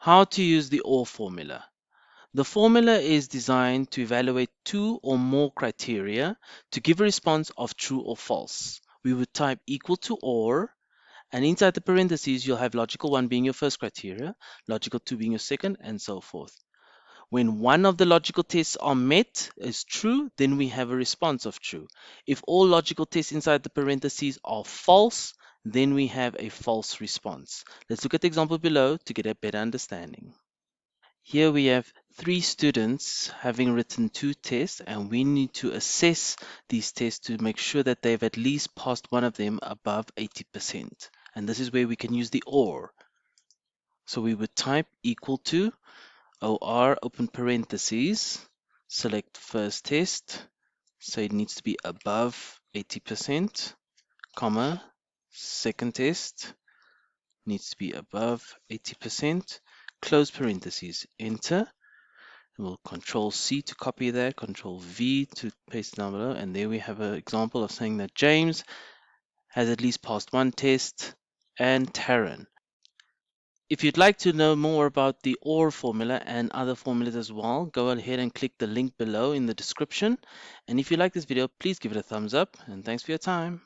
How to use the OR formula. The formula is designed to evaluate two or more criteria to give a response of true or false. We would type equal to or, and inside the parentheses, you'll have logical 1 being your first criteria, logical 2 being your second, and so forth. When one of the logical tests are met is true, then we have a response of true. If all logical tests inside the parentheses are false, then we have a false response. Let's look at the example below to get a better understanding. Here we have 3 students having written 2 tests, and we need to assess these tests to make sure that they've at least passed one of them above 80%. And this is where we can use the OR. So we would type equal to OR open parentheses, select first test, so it needs to be above 80%, comma, second test needs to be above 80%, close parentheses, enter. We'll Control C to copy that, Control V to paste down below, and there we have an example of saying that James has at least passed one test and Taryn. If you'd like to know more about the OR formula and other formulas as well, go ahead and click the link below in the description. And if you like this video, please give it a thumbs up, and thanks for your time.